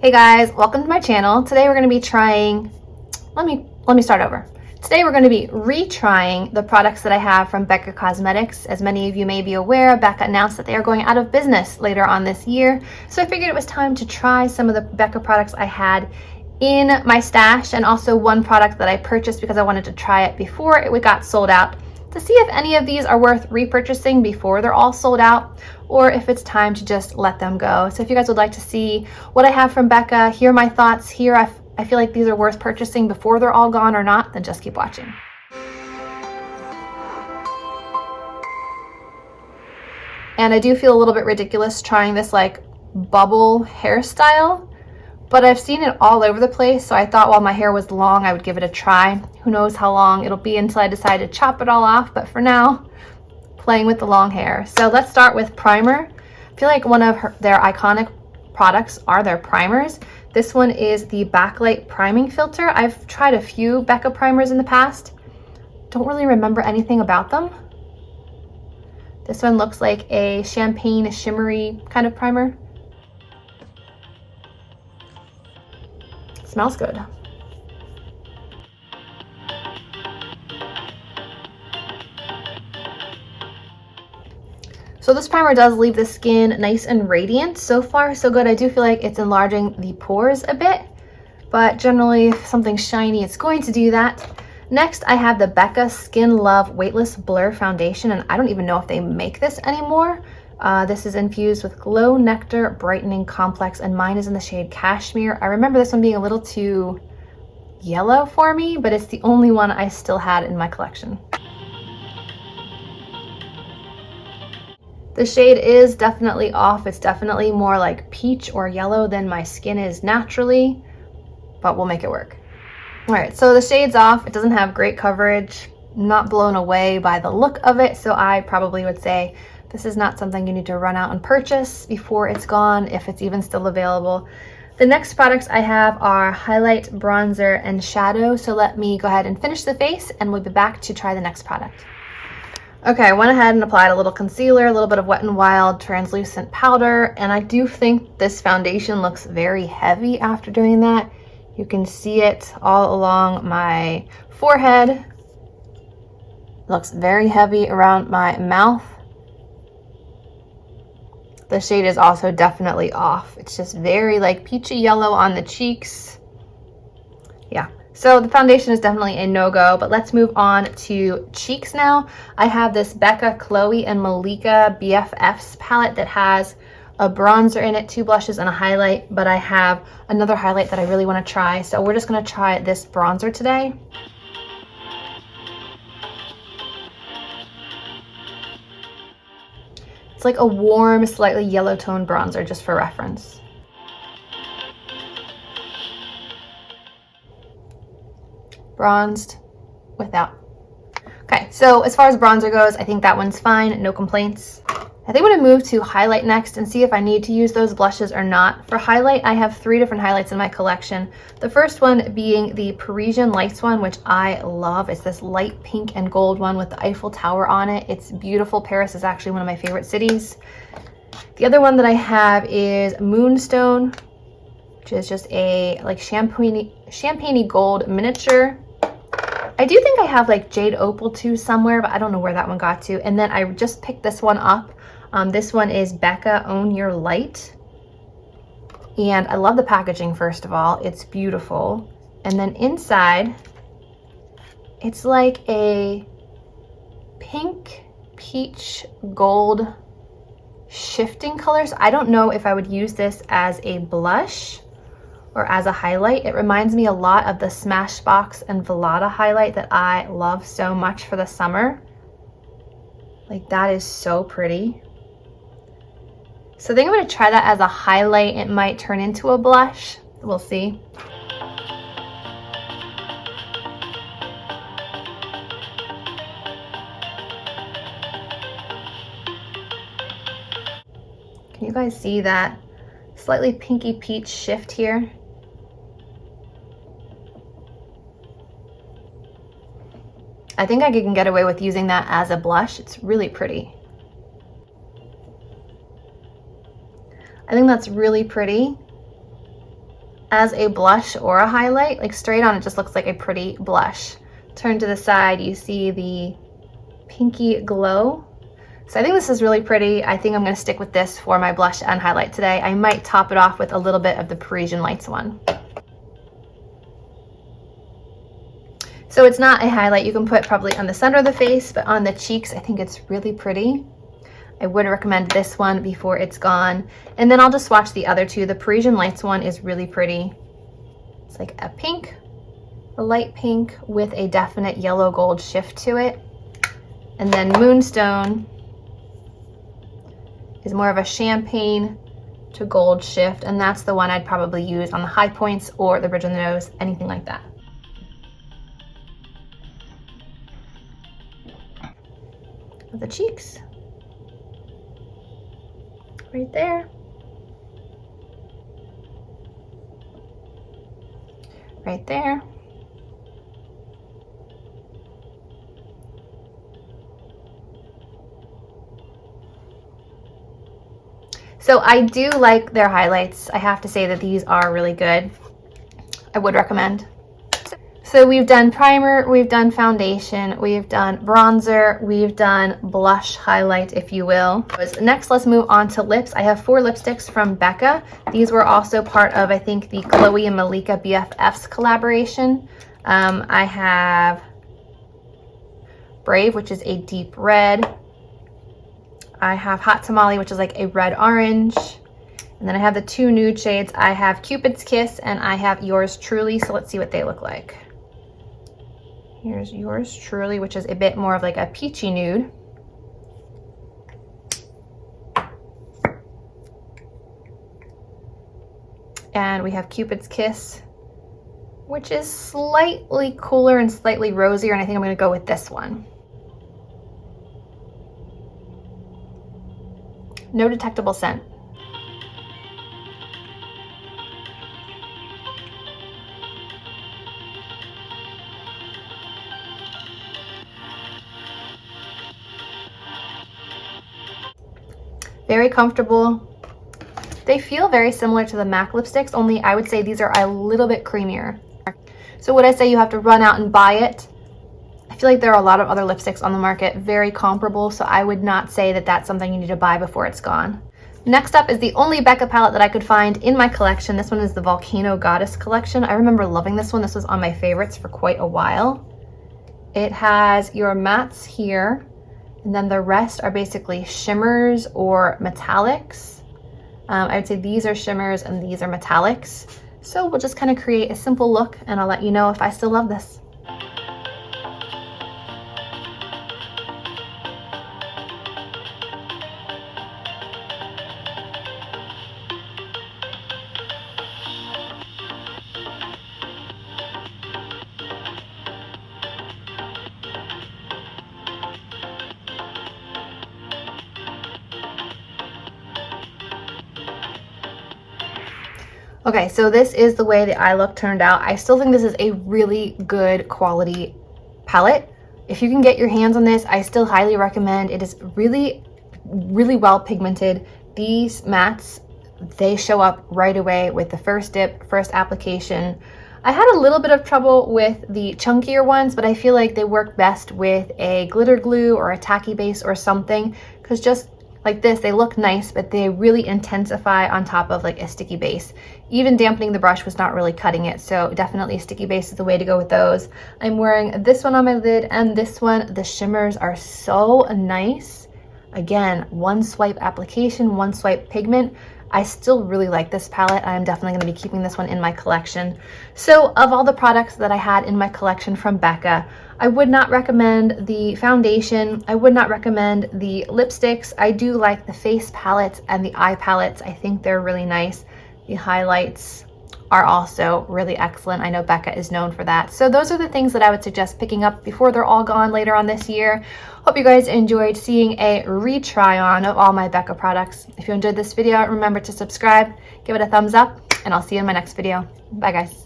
Hey guys, welcome to my channel. Today we're going to be trying, let me start over. Today we're going to be retrying the products that I have from Becca Cosmetics. As many of you may be aware, Becca announced that they are going out of business later on this year. So I figured it was time to try some of the Becca products I had in my stash, and also one product that I purchased because I wanted to try it before it got sold out, to see if any of these are worth repurchasing before they're all sold out, or if it's time to just let them go. So if you guys would like to see what I have from Becca, hear my thoughts, I feel like these are worth purchasing before they're all gone or not, then just keep watching. And I do feel a little bit ridiculous trying this like bubble hairstyle, but I've seen it all over the place, so I thought while my hair was long, I would give it a try. Who knows how long it'll be until I decide to chop it all off, but for now, playing with the long hair. So let's start with primer. I feel like one of their iconic products are their primers. This one is the Backlight Priming Filter. I've tried a few Becca primers in the past. Don't really remember anything about them. This one looks like a champagne shimmery kind of primer. Smells good. So this primer does leave the skin nice and radiant. So far, so good. I do feel like it's enlarging the pores a bit, but generally if something's shiny, it's going to do that. Next, I have the Becca Skin Love Weightless Blur Foundation, and I don't even know if they make this anymore. This is infused with Glow Nectar Brightening Complex, and mine is in the shade Cashmere. I remember this one being a little too yellow for me, but it's the only one I still had in my collection. The shade is definitely off. It's definitely more like peach or yellow than my skin is naturally, but we'll make it work. All right, so the shade's off. It doesn't have great coverage. I'm not blown away by the look of it, so I probably would say this is not something you need to run out and purchase before it's gone, if it's even still available. The next products I have are highlight, bronzer, and shadow. So let me go ahead and finish the face, and we'll be back to try the next product. Okay, I went ahead and applied a little concealer, a little bit of Wet n Wild translucent powder, and I do think this foundation looks very heavy after doing that. You can see it all along my forehead. It looks very heavy around my mouth. The shade is also definitely off. It's just very like peachy yellow on the cheeks. Yeah, so the foundation is definitely a no-go, but let's move on to cheeks now. I have this Becca, Chloe, and Malika BFFs palette that has a bronzer in it, 2 blushes, and a highlight, but I have another highlight that I really want to try. So we're just going to try this bronzer today. It's like a warm, slightly yellow tone bronzer, just for reference. Bronzed without. Okay, so as far as bronzer goes, I think that one's fine, no complaints. I think I'm going to move to highlight next and see if I need to use those blushes or not. For highlight, I have 3 different highlights in my collection. The first one being the Parisian Lights one, which I love. It's this light pink and gold one with the Eiffel Tower on it. It's beautiful. Paris is actually one of my favorite cities. The other one that I have is Moonstone, which is just a like champagne gold miniature. I do think I have like Jade Opal too somewhere, but I don't know where that one got to. And then I just picked this one up. This one is Becca Own Your Light. And I love the packaging, first of all. It's beautiful. And then inside, it's like a pink, peach, gold shifting colors. I don't know if I would use this as a blush or as a highlight. It reminds me a lot of the Smashbox and Velada highlight that I love so much for the summer. Like, that is so pretty. So I think I'm going to try that as a highlight. It might turn into a blush. We'll see. Can you guys see that slightly pinky peach shift here? I think I can get away with using that as a blush. It's really pretty. I think that's really pretty. as a blush or a highlight. Like straight on, it just looks like a pretty blush. Turn to the side, you see the pinky glow. So I think this is really pretty. I think I'm going to stick with this for my blush and highlight today. I might top it off with a little bit of the Parisian Lights one. So it's not a highlight you can put probably on the center of the face, but on the cheeks, I think it's really pretty. I would recommend this one before it's gone. And then I'll just swatch the other two. The Parisian Lights one is really pretty. It's like a pink, a light pink with a definite yellow gold shift to it. And then Moonstone is more of a champagne to gold shift, and that's the one I'd probably use on the high points or the bridge of the nose, anything like that. The cheeks. Right there. Right there. So I do like their highlights. I have to say that these are really good. I would recommend. So we've done primer, we've done foundation, we've done bronzer, we've done blush highlight, if you will. Next, let's move on to lips. I have 4 lipsticks from Becca. These were also part of, I think, the Chloe and Malika BFFs collaboration. I have Brave, which is a deep red. I have Hot Tamale, which is like a red orange. And then I have the 2 nude shades. I have Cupid's Kiss and I have Yours Truly. So let's see what they look like. Here's Yours Truly, which is a bit more of like a peachy nude. And we have Cupid's Kiss, which is slightly cooler and slightly rosier. And I think I'm going to go with this one. No detectable scent. Very comfortable. They feel very similar to the MAC lipsticks, only I would say these are a little bit creamier. So would I say you have to run out and buy it? I feel like there are a lot of other lipsticks on the market, very comparable, so I would not say that that's something you need to buy before it's gone. Next up is the only Becca palette that I could find in my collection. This one is the Volcano Goddess collection. I remember loving this one. This was on my favorites for quite a while. It has your mattes here, and then the rest are basically shimmers or metallics. I would say these are shimmers and these are metallics. So we'll just kind of create a simple look and I'll let you know if I still love this. Okay, so this is the way the eye look turned out. I still think this is a really good quality palette. If you can get your hands on this, I still highly recommend. It is really, really well pigmented. These mattes, they show up right away with the first dip, first application. I had a little bit of trouble with the chunkier ones, but I feel like they work best with a glitter glue or a tacky base or something, because just like this, they look nice, but they really intensify on top of like a sticky base. Even dampening the brush was not really cutting it, so definitely sticky base is the way to go with those. I'm wearing this one on my lid and this one. The shimmers are so nice. Again, one swipe application, one swipe pigment. I still really like this palette. I'm definitely going to be keeping this one in my collection. So of all the products that I had in my collection from Becca, I would not recommend the foundation. I would not recommend the lipsticks. I do like the face palettes and the eye palettes. I think they're really nice. The highlights are also really excellent. I know Becca is known for that. So those are the things that I would suggest picking up before they're all gone later on this year. Hope you guys enjoyed seeing a retry on of all my Becca products. If you enjoyed this video, remember to subscribe, give it a thumbs up, and I'll see you in my next video. Bye guys.